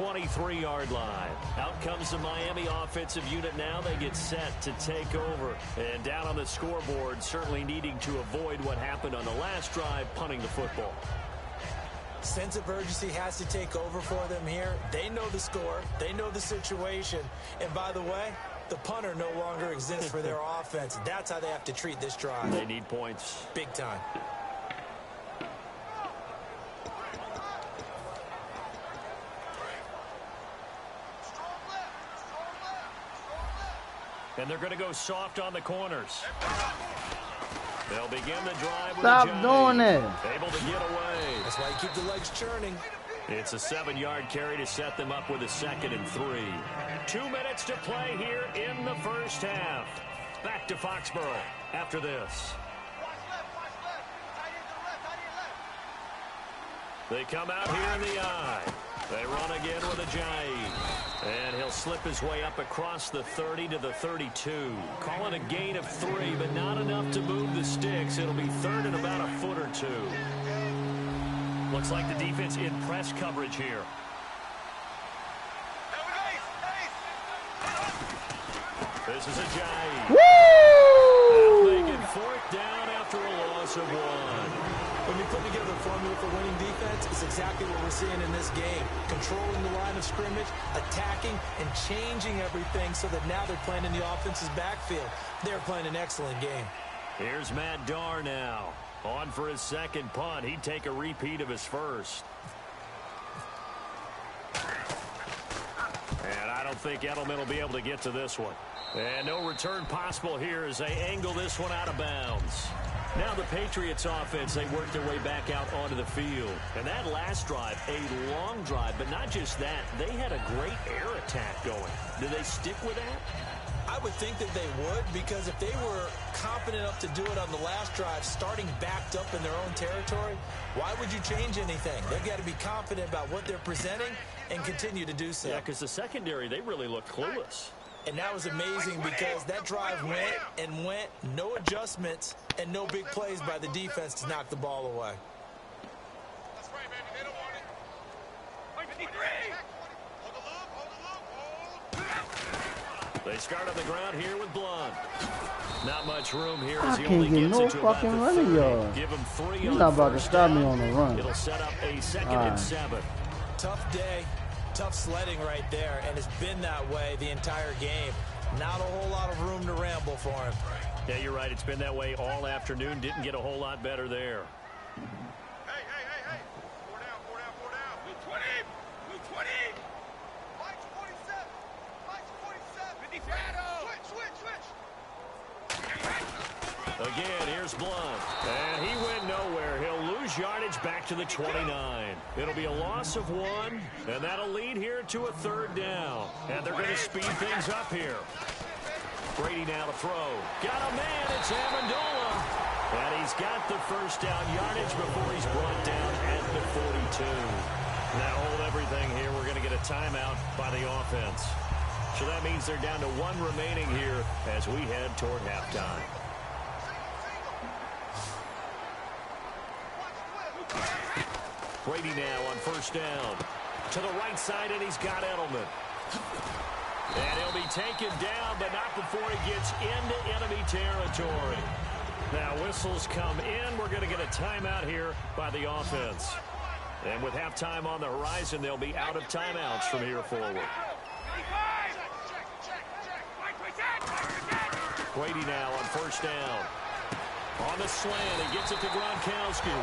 23-yard line. Out comes the Miami offensive unit now. They get set to take over. And down on the scoreboard, certainly needing to avoid what happened on the last drive, punting the football. Sense of urgency has to take over for them here. They know the score. They know the situation. And by the way, the punter no longer exists for their offense. That's how they have to treat this drive. They need points. Big time. And they're going to go soft on the corners. They'll begin the drive with Stop a doing it. Able to get away. That's why you keep the legs churning. It's a 7-yard carry to set them up with a 2nd and 3. 2 minutes to play here in the first half. Back to Foxborough after this. They come out here in the eye. They run again with Ajayi. And he'll slip his way up across the 30 to the 32. Call it a gain of 3, but not enough to move the sticks. It'll be 3rd and about a foot or 2. Looks like the defense in press coverage here. This is Ajayi. They'll make it 4th down after a loss of 1. When you put together a formula for winning defense, it's exactly what we're seeing in this game. Controlling the line of scrimmage, attacking, and changing everything so that now they're playing in the offense's backfield. They're playing an excellent game. Here's Matt Darr now. On for his 2nd punt. He'd take a repeat of his 1st. And I don't think Edelman will be able to get to this one. And no return possible here as they angle this one out of bounds. Now the Patriots offense, they work their way back out onto the field. And that last drive, a long drive, but not just that, they had a great air attack going. Do they stick with that? I would think that they would, because if they were confident enough to do it on the last drive, starting backed up in their own territory, why would you change anything? They've got to be confident about what they're presenting and continue to do so. Yeah, because the secondary, they really looked clueless. And that was amazing because that drive went and went, no adjustments, and no big plays by the defense to knock the ball away. That's right, baby. They don't want it. 53. They start on the ground here with Blunt. Not much room here I as he can't only get gets no it to about fucking the running 30. yard. Give him 3 He's on not about to first stop me down. on the run. It'll set up a 2nd All right. and 7. Tough day, tough sledding right there, and it's been that way the entire game. Not a whole lot of room to ramble for him. Yeah, you're right. It's been that way all afternoon. Didn't get a whole lot better there. Hey. 4 down. Move 20. Move 20. Mike's 47. Mike's 47. 50. Switch. Again, here's Blunt. And he went nowhere. He'll lose yardage back to the 29. It'll be a loss of 1, and that'll lead here to a 3rd down. And they're going to speed things up here. Brady now to throw. Got a man. It's Amendola. And he's got the first down yardage before he's brought down at the 42. Now hold everything here. We're going to get a timeout by the offense. So that means they're down to 1 remaining here as we head toward halftime. Brady now on first down. To the right side, and he's got Edelman. And he'll be taken down, but not before he gets into enemy territory. Now whistles come in. We're going to get a timeout here by the offense. And with halftime on the horizon, they'll be out of timeouts from here forward. Brady now on first down. On the slant, he gets it to Gronkowski.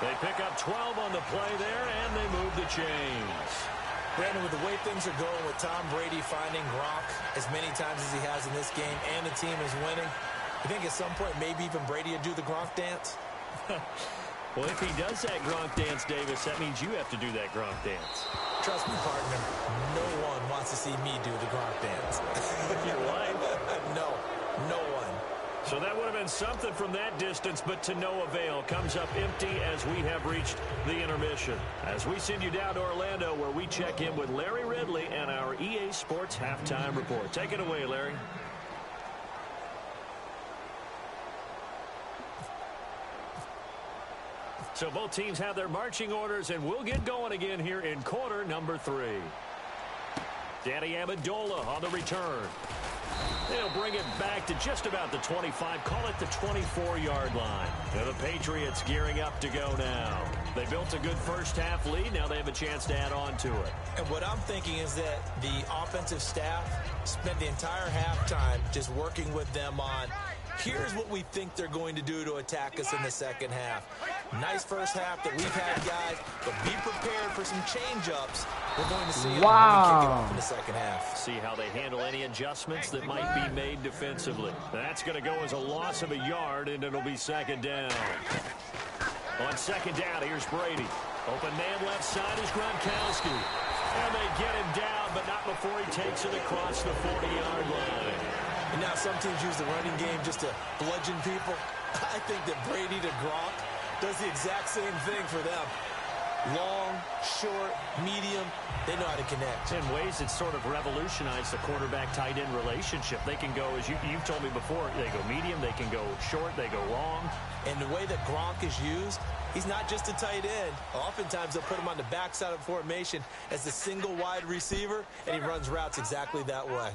They pick up 12 on the play there, and they move the chains. Brandon, with the way things are going with Tom Brady finding Gronk as many times as he has in this game, and the team is winning, I think at some point maybe even Brady would do the Gronk dance. Well, if he does that Gronk dance, Davis, that means you have to do that Gronk dance. Trust me, partner, no one wants to see me do the Gronk dance. Your wife? No one. So that would have been something from that distance, but to no avail. Comes up empty as we have reached the intermission. As we send you down to Orlando, where we check in with Larry Ridley and our EA Sports Halftime Report. Take it away, Larry. So both teams have their marching orders, and we'll get going again here in quarter number 3. Danny Amendola on the return. They'll bring it back to just about the 25, call it the 24-yard line. And the Patriots gearing up to go now. They built a good first-half lead. Now they have a chance to add on to it. And what I'm thinking is that the offensive staff spent the entire halftime just working with them on, here's what we think they're going to do to attack us in the second half. Nice first half that we've had, guys, but be prepared for some change-ups. We're going to see them when we kick it off in the second half. See how they handle any adjustments that might be made defensively. That's going to go as a loss of a yard, and it'll be second down. On second down, here's Brady. Open man left side is Gronkowski. And they get him down, but not before he takes it across the 40-yard line. And now some teams use the running game just to bludgeon people. I think that Brady to Gronk does the exact same thing for them. Long, short, medium, they know how to connect. In ways that sort of revolutionized the quarterback-tight end relationship. They can go, as you've told me before, they go medium, they can go short, they go long. And the way that Gronk is used, he's not just a tight end. Oftentimes they'll put him on the backside of formation as the single wide receiver, and he runs routes exactly that way.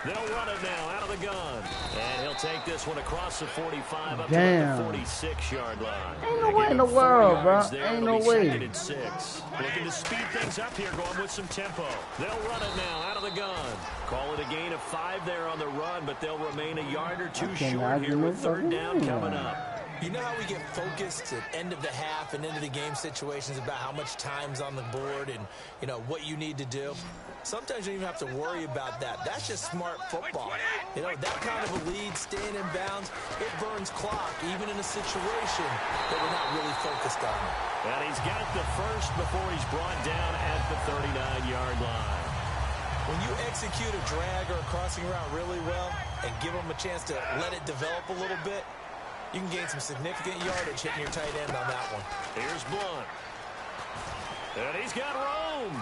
They'll run it now out of the gun. And he'll take this one across the 45 up to the 46-yard line. Ain't no way in the world, bro. Ain't no way. Second and 6. Looking to speed things up here, going with some tempo. They'll run it now out of the gun. Call it a gain of 5 there on the run, but they'll remain a yard or two short here with third down coming up. You know how we get focused at end of the half and into the game situations about how much time's on the board and, you know, what you need to do? Sometimes you don't even have to worry about that. That's just smart football. You know, that kind of a lead, staying in bounds, it burns clock, even in a situation that we're not really focused on. And he's got the first before he's brought down at the 39-yard line. When you execute a drag or a crossing route really well and give them a chance to let it develop a little bit, you can gain some significant yardage hitting your tight end on that one. Here's Blunt. And he's got Rome.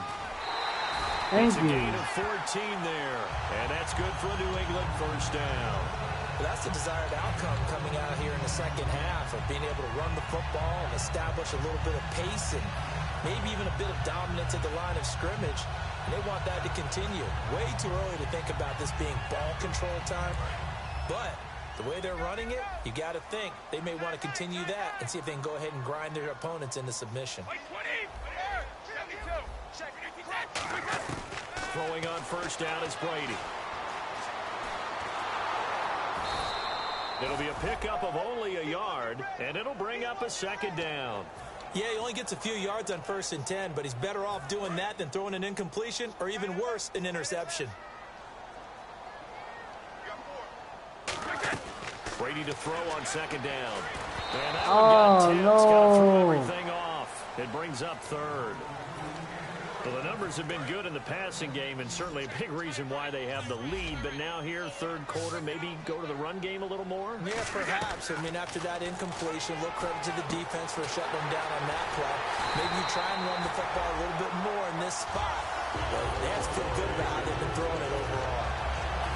Thank it's you. A gain of 14 there. And that's good for a New England first down. Well, that's the desired outcome coming out here in the second half of being able to run the football and establish a little bit of pace and maybe even a bit of dominance at the line of scrimmage. And they want that to continue. Way too early to think about this being ball control time. But the way they're running it, you got to think they may want to continue that and see if they can go ahead and grind their opponents into submission. Throwing on first down is Brady. It'll be a pickup of only a yard, and it'll bring up a second down. Yeah, he only gets a few yards on 1st and 10, but he's better off doing that than throwing an incompletion or even worse, an interception. Brady to throw on second down. And that one got tipped. It's got to throw everything off. It brings up third. Well, the numbers have been good in the passing game, and certainly a big reason why they have the lead. But now here, third quarter, maybe go to the run game a little more? Yeah, perhaps. I mean, after that incompletion, look credit to the defense for shutting them down on that play. Maybe you try and run the football a little bit more in this spot. But they have to feel good about how they've been throwing it overall.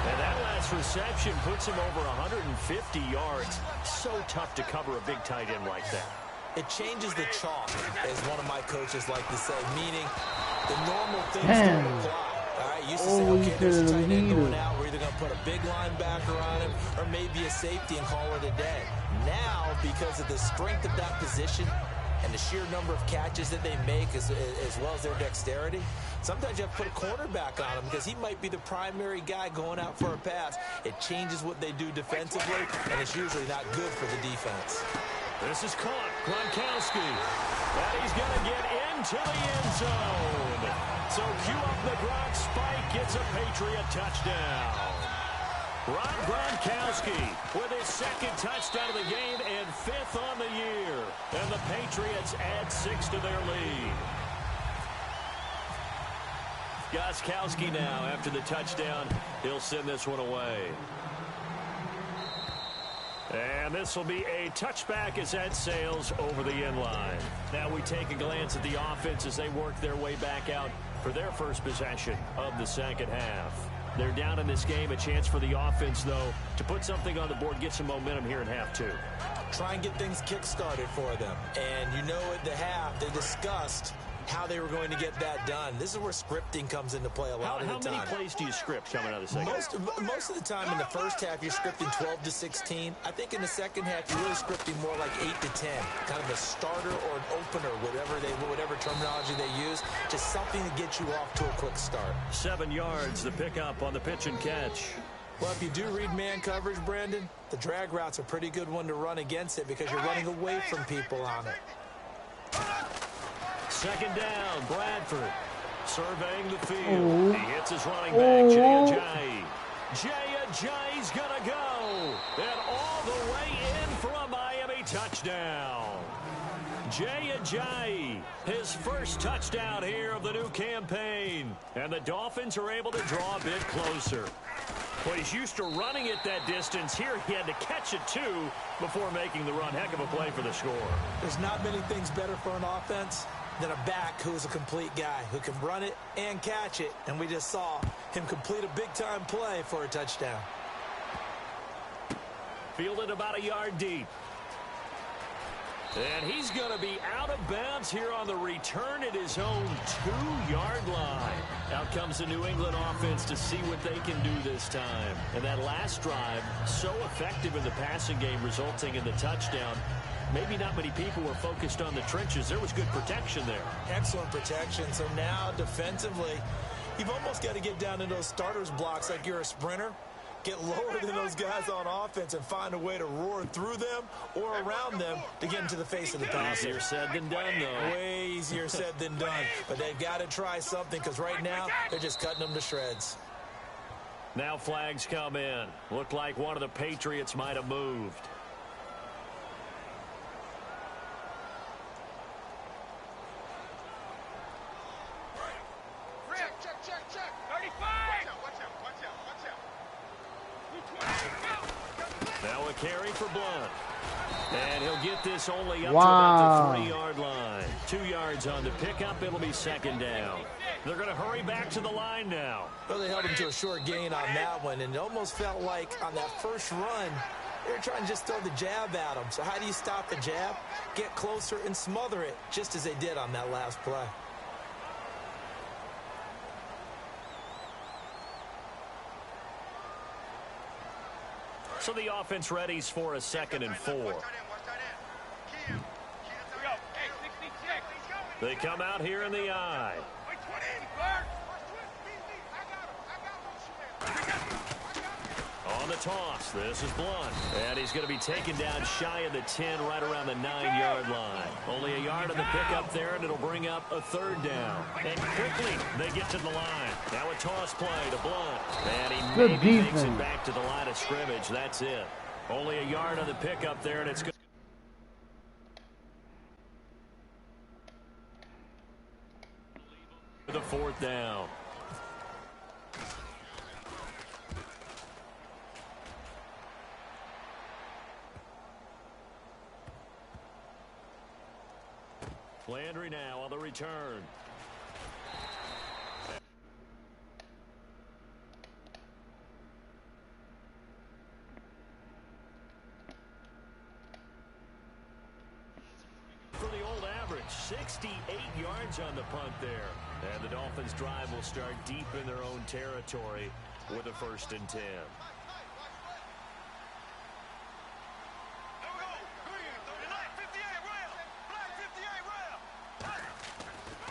And that last reception puts him over 150 yards. So tough to cover a big tight end like that. It changes the chalk, as one of my coaches like to say, meaning the normal things don't apply. All right, used to say, okay, there's a tight end going out. We're either going to put a big linebacker on him or maybe a safety and call it a day. Now, because of the strength of that position and the sheer number of catches that they make as well as their dexterity, sometimes you have to put a cornerback on him because he might be the primary guy going out for a pass. It changes what they do defensively, and it's usually not good for the defense. This is caught. Gronkowski. And he's going to get into the end zone. So cue up the Gronk spike. Gets a Patriot touchdown. Rob Gronkowski with his second touchdown of the game and 5th on the year. And the Patriots add 6 to their lead. Gronkowski now after the touchdown. He'll send this one away. And this will be a touchback as that sails over the end line. Now we take a glance at the offense as they work their way back out for their first possession of the second half. They're down in this game. A chance for the offense, though, to put something on the board, get some momentum here in half 2. Try and get things kick-started for them. And you know at the half, they discussed how they were going to get that done. This is where scripting comes into play a lot of the time. How many plays do you script coming out of the second half? Most of the time in the first half, you're scripting 12 to 16. I think in the second half, you're really scripting more like 8 to 10. Kind of a starter or an opener, whatever terminology they use. Just something to get you off to a quick start. 7 yards, the pickup on the pitch and catch. Well, if you do read man coverage, Brandon, the drag route's a pretty good one to run against it because you're running away from people on it. Second down, Bradford surveying the field. He hits his running back, Jay Ajayi. Jay Ajayi's going to go. And all the way in for a Miami touchdown. Jay Ajayi, his first touchdown here of the new campaign. And the Dolphins are able to draw a bit closer. Well, he's used to running it that distance. Here he had to catch it, too, before making the run. Heck of a play for the score. There's not many things better for an offense than a back who's a complete guy who can run it and catch it. And we just saw him complete a big-time play for a touchdown. Fielded about a yard deep. And he's going to be out of bounds here on the return at his own 2-yard line. Out comes the New England offense to see what they can do this time. And that last drive, so effective in the passing game, resulting in the touchdown. Maybe not many people were focused on the trenches. There was good protection there. Excellent protection. So now, defensively, you've almost got to get down in those starters blocks like you're a sprinter. Get lower than those guys on offense and find a way to roar through them or around them to get into the face of the passer. Easier said than done, though. Way easier said than done. But they've got to try something because right now they're just cutting them to shreds. Now flags come in. Looked like one of the Patriots might have moved. Check. 35. Watch out. Now a carry for Blunt. And he'll get this only up to about the 3-yard line. 2 yards on the pickup. It'll be second down. They're going to hurry back to the line now. Well, they held him to a short gain on that one, and it almost felt like on that first run, they were trying to just throw the jab at him. So how do you stop the jab? Get closer and smother it, just as they did on that last play. So the offense readies for a 2nd and 4. They come out here in the I. On the toss, this is Blunt. And he's going to be taken down shy of the 10, right around the 9-yard line. Only a yard on the pickup there, and it'll bring up a 3rd down. And quickly, they get to the line. Now a toss play to Blunt. And he maybe makes it back to the line of scrimmage. That's it. Only a yard on the pickup there, and it's good. The 4th down. Landry now on the return. For the old average, 68 yards on the punt there. And the Dolphins' drive will start deep in their own territory with a 1st and 10.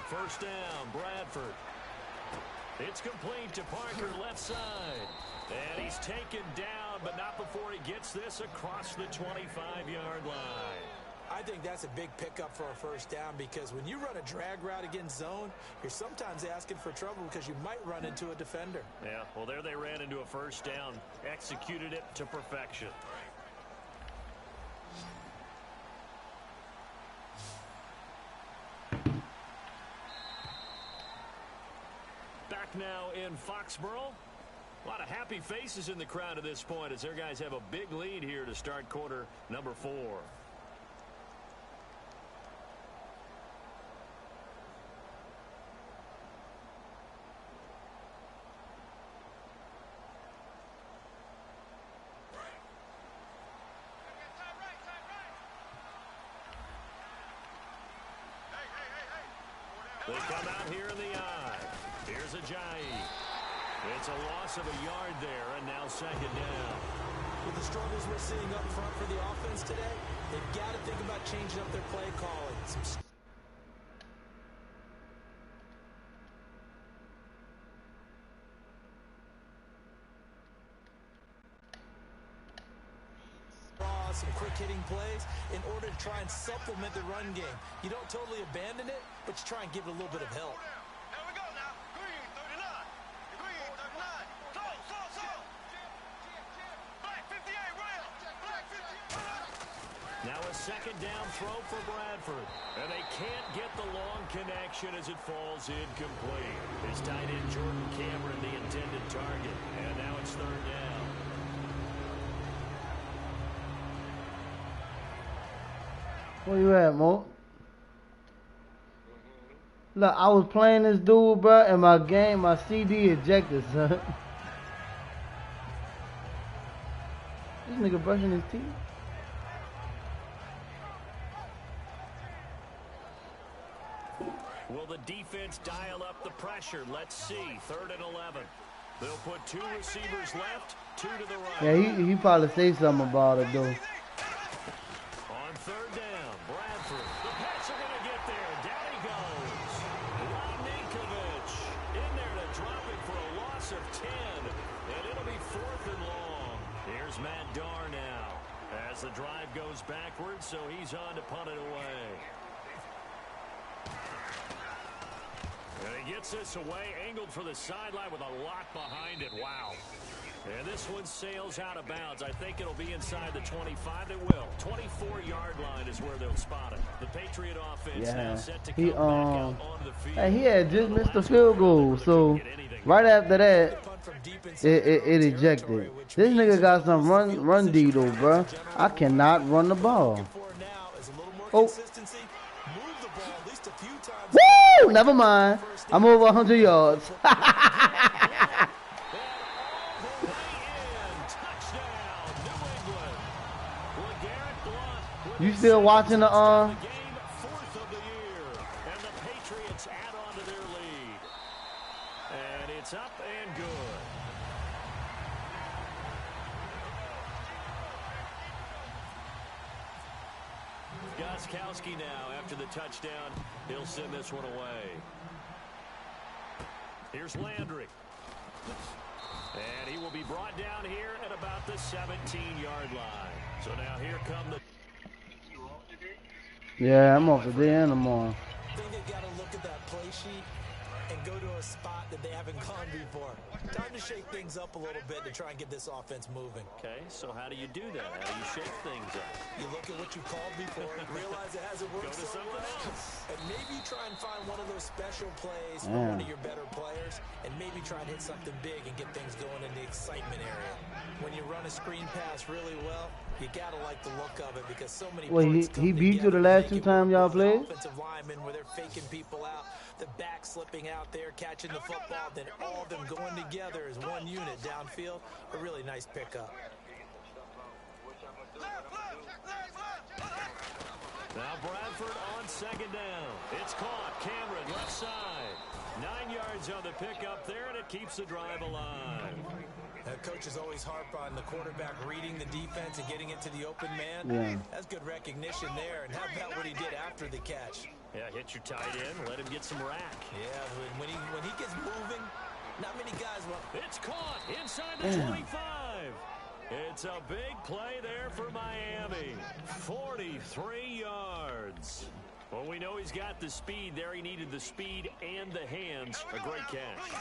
First down, Bradford. It's complete to Parker, left side. And he's taken down, but not before he gets this across the 25-yard line. I think that's a big pickup for a 1st down because when you run a drag route against zone, you're sometimes asking for trouble because you might run into a defender. Yeah, well, there they ran into a 1st down, executed it to perfection. Back now in Foxborough. A lot of happy faces in the crowd at this point as their guys have a big lead here to start quarter number 4. They come out here in the eye. Here's Ajayi. It's a loss of a yard there, and now second down. With the struggles we're seeing up front for the offense today, they've got to think about changing up their play calling. Some quick hitting plays in order to try and supplement the run game. You don't totally abandon it, but you try and give it a little bit of help. Here we go now. Green 39. Green 39. So. Black 58, rail. Black 58. Now a second down throw for Bradford. And they can't get the long connection as it falls incomplete. His tight end Jordan Cameron, the intended target. And now it's third down. Where you at, Mo? Look, I was playing this dude, bro, and my CD ejected, son. This nigga brushing his teeth. Will the defense dial up the pressure? Let's see. 3rd and 11. They'll put 2 receivers left, 2 to the right. Yeah, he probably say something about it, though. On 3rd down, Bradford. The Pats are going to get there. Down he goes. Rodnikovic in there to drop it for a loss of 10. And it'll be 4th and long. Here's Matt Darr now as the drive goes backwards, so he's on to punt it away. And he gets this away, angled for the sideline with a lock behind it. Wow. And this one sails out of bounds. I think it'll be inside the 25. It will. 24-yard line is where they'll spot it. The Patriot offense now set to come back out onto the field. Hey, he had just missed the field goal, so right after that, it ejected. This nigga got some run D though, bro. I cannot run the ball. Oh. Woo! Never mind. I'm over 100 yards. You still watching the Game 4th of the year, and the Patriots add on to their lead. And it's up and good. Gostkowski now after the touchdown. He'll send this one away. Here's Landry. And he will be brought down here at about the 17-yard line. So now here come the... Yeah, I'm off the day and tomorrow. I think they got to look at that play sheet and go to a spot that they haven't gone before. Time to shake things up a little bit to try and get this offense moving. Okay, so how do you do that? How do you shake things up? You look at what you called before and realize it hasn't worked Go to so something well. else. And maybe try and find one of those special plays for one of your better players and maybe try and hit something big and get things going in the excitement area. When you run a screen pass really well, you got to like the look of it because so many he beat you the last 2 times y'all played? Offensive linemen where they're faking people out, the back slipping out there, catching the football, then all of them going together as one unit downfield. A really nice pickup. Now Bradford on 2nd down. It's caught. Cameron left side. 9 yards on the pickup there, and it keeps the drive alive. Coaches always harp on the quarterback reading the defense and getting into the open man. Yeah. That's good recognition there. And how about what he did after the catch? Yeah, hit your tight end, let him get some rack. Yeah, when he gets moving, not many guys will. It's caught inside the 25. It's a big play there for Miami. 43 yards. Well, we know he's got the speed there. He needed the speed and the hands. A great catch.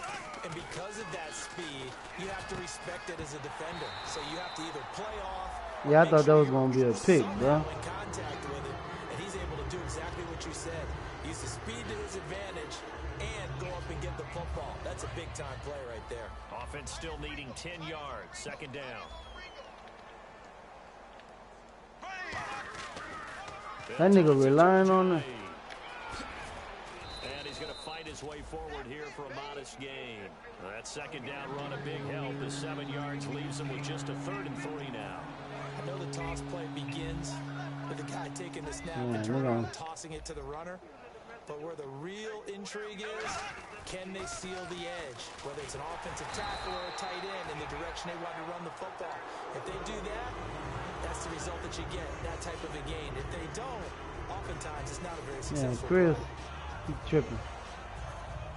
And because of that speed, you have to respect it as a defender. So you have to either play off. Yeah, I thought that was going to be a pick, bro. In contact with it, and he's able to do exactly what you said. Use the speed to his advantage and go up and get the football. That's a big-time play right there. Offense still needing 10 yards. 2nd down. That nigga relying on it. And he's going to fight his way forward here for a modest gain. That 2nd down run a big help. The 7 yards leaves him with just a 3rd and 3 now. I know the toss play begins with the guy taking the snap and turning around and tossing it to the runner. But where the real intrigue is, can they seal the edge? Whether it's an offensive tackle or a tight end in the direction they want to run the football. If they do that, that's the result that you get, that type of a gain. If they don't, oftentimes it's not a very successful Chris, play. he's tripping.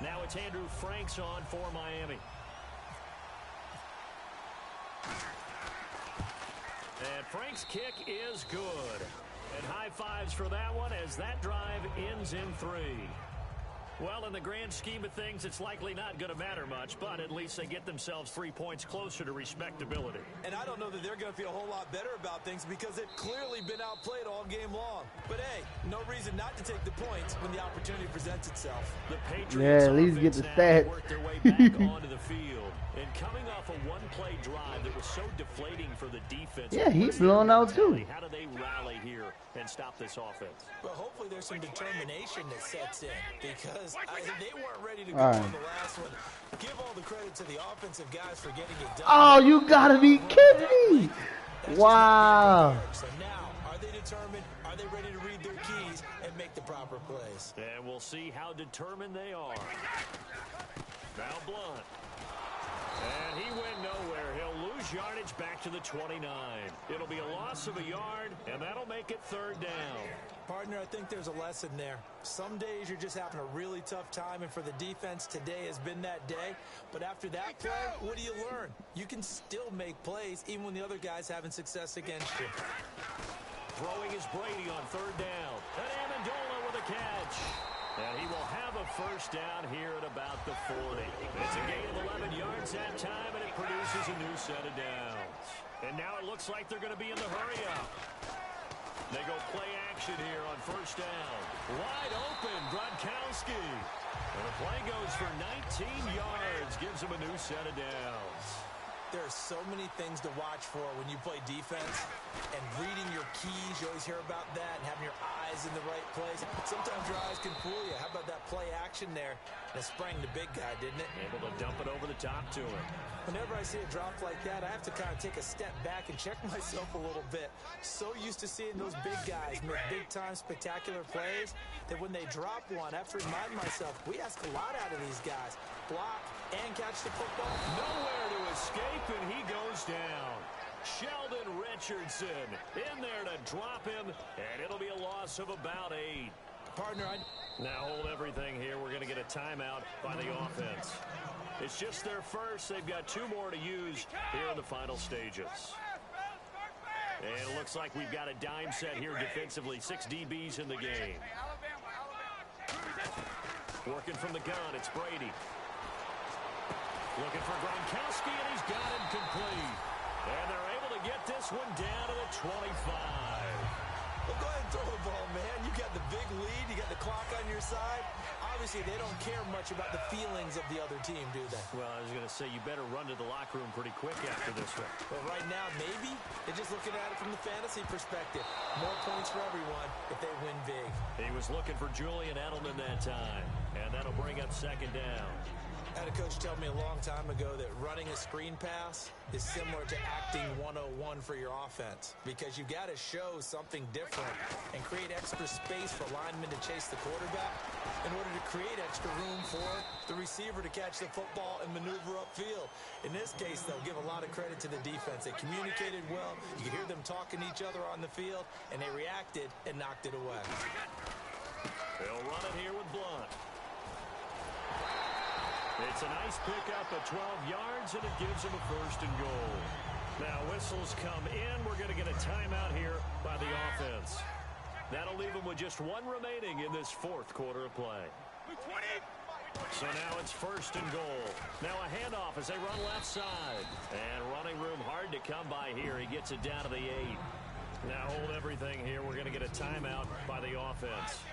Now it's Andrew Franks on for Miami. And Frank's kick is good. And high fives for that one as that drive ends in 3. Well, in the grand scheme of things, it's likely not going to matter much, but at least they get themselves 3 points closer to respectability. And I don't know that they're going to feel a whole lot better about things because they've clearly been outplayed all game long. But, hey, no reason not to take the points when the opportunity presents itself. The Patriots at least get the stats. stats. Work their way back onto the field. And coming off a one-play drive that was so deflating for the defense. Yeah, he's blown out too. How do they rally here and stop this offense? Well, hopefully there's some determination that sets in because they weren't ready to go on the last one. Give all the credit to the offensive guys for getting it done. Oh, you gotta be kidding me. Wow. So now, are they determined? Are they ready to read their keys and make the proper plays? And we'll see how determined they are. Now Blunt. And he went nowhere. He'll lose yardage back to the 29. It'll be a loss of a yard, and that'll make it 3rd down. Partner, I think there's a lesson there. Some days you're just having a really tough time, and for the defense, today has been that day. But after that play, what do you learn? You can still make plays even when the other guy's having success against you. Throwing is Brady on 3rd down. And Amendola with a catch. And he will have a 1st down here at about the 40. It's a gain of 11 yards that time, and it produces a new set of downs. And now it looks like they're going to be in the hurry-up. They go play action here on 1st down. Wide open, Gronkowski. And the play goes for 19 yards, gives him a new set of downs. There are so many things to watch for when you play defense, and reading your keys, you always hear about that, and having your eyes in the right place. Sometimes your eyes can fool you. How about that play action there? And it sprang the big guy, didn't it? Able to dump it over the top to him. Whenever I see a drop like that, I have to kind of take a step back and check myself a little bit. So used to seeing those big guys make big-time spectacular plays that when they drop one, I have to remind myself, we ask a lot out of these guys. Block and catch the football. Nowhere to escape, and he goes down. Sheldon Richardson in there to drop him, and it'll be a loss of about 8. Partner, now hold everything here. We're going to get a timeout by the offense. It's just their first. They've got 2 more to use here in the final stages. And it looks like we've got a dime set here defensively. 6 DBs in the game. Working from the gun, it's Brady. Looking for Gronkowski, and he's got him complete. And they're able to get this one down to the 25. Well, go ahead and throw the ball, man. You got the big lead. You got the clock on your side. Obviously, they don't care much about the feelings of the other team, do they? Well, I was going to say, you better run to the locker room pretty quick after this one. Well, right now, maybe. They're just looking at it from the fantasy perspective. More points for everyone if they win big. He was looking for Julian Edelman that time, and that'll bring up 2nd down. I had a coach tell me a long time ago that running a screen pass is similar to acting 101 for your offense because you've got to show something different and create extra space for linemen to chase the quarterback in order to create extra room for the receiver to catch the football and maneuver upfield. In this case, they'll give a lot of credit to the defense. They communicated well. You could hear them talking to each other on the field, and they reacted and knocked it away. They'll run it here with Blunt. It's a nice pickup of 12 yards, and it gives them a 1st and goal. Now, whistles come in. We're going to get a timeout here by the offense. That'll leave them with just 1 remaining in this 4th quarter of play. So now it's 1st and goal. Now a handoff as they run left side. And running room hard to come by here. He gets it down to the 8. Now hold everything here. We're going to get a timeout by the offense.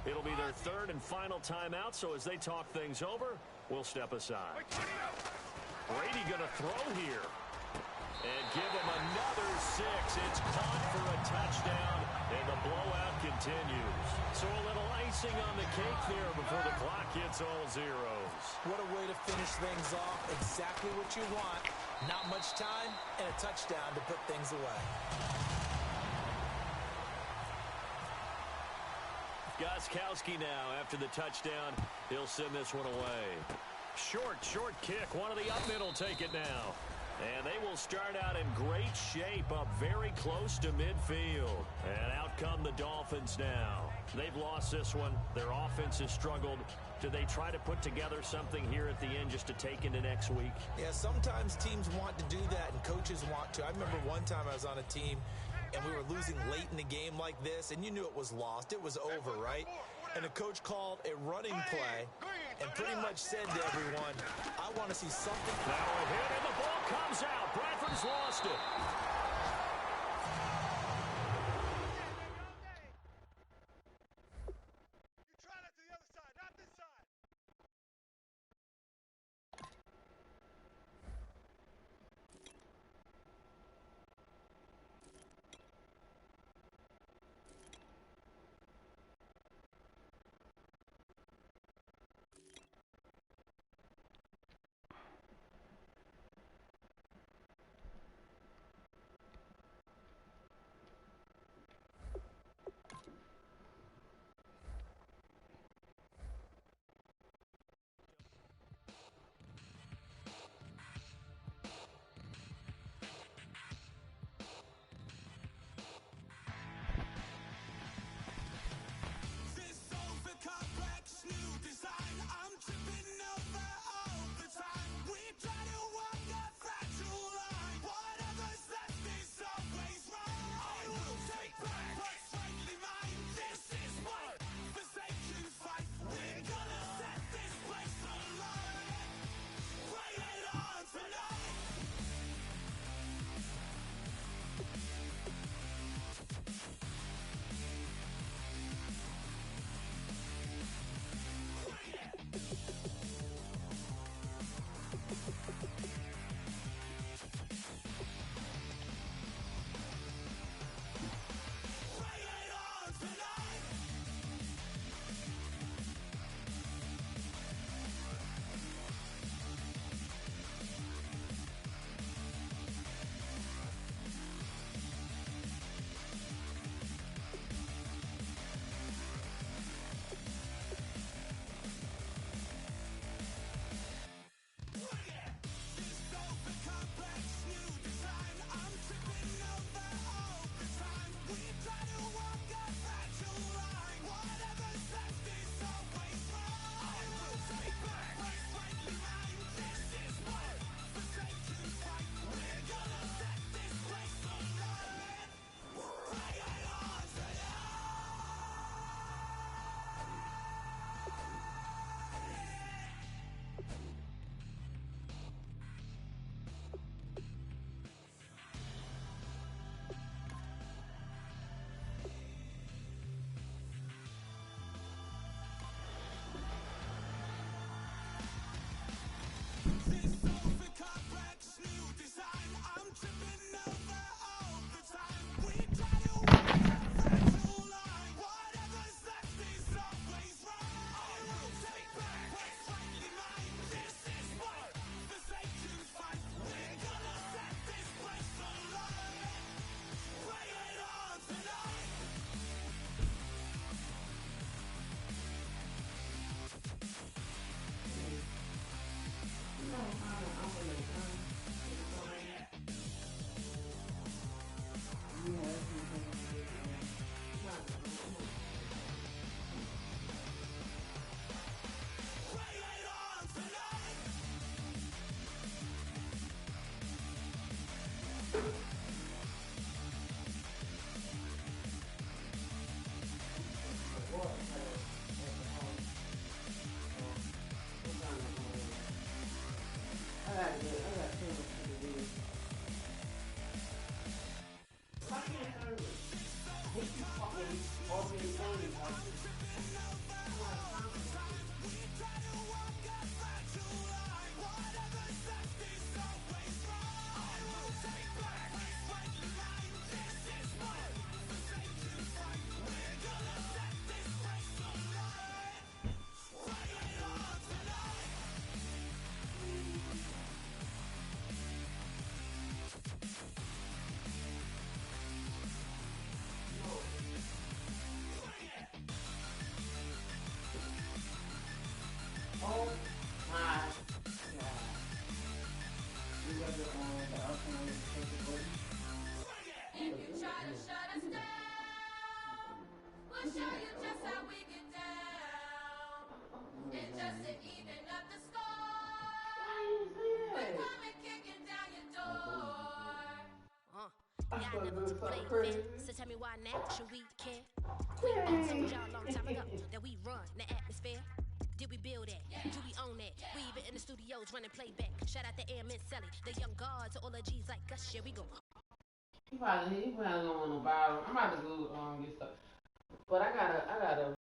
It'll be their 3rd and final timeout, so as they talk things over, we'll step aside. Brady going to throw here. And give him another 6. It's caught for a touchdown, and the blowout continues. So a little icing on the cake there before the clock hits all zeros. What a way to finish things off. Exactly what you want. Not much time and a touchdown to put things away. Gostkowski now after the touchdown. He'll send this one away. Short kick. One of the up mid will take it now. And they will start out in great shape up very close to midfield. And out come the Dolphins now. They've lost this one. Their offense has struggled. Do they try to put together something here at the end just to take into next week? Yeah, sometimes teams want to do that and coaches want to. I remember one time I was on a team and we were losing late in the game like this, and you knew it was lost. It was over, right? And the coach called a running play and pretty much said to everyone, I want to see something. Now a hit and the ball comes out. Bradford's lost it. You try that to the other side, not this side. Y'all never played fair, so tell me why now should we care? Quit told y'all a long time ago that we run the atmosphere. Did we build that? Do we own that? We even in the studios running playback. Shout out to Airman Sally, the young guards, all the G's like us. Yeah, we go. He probably don't want no viral. I'm about to go get stuff. But I gotta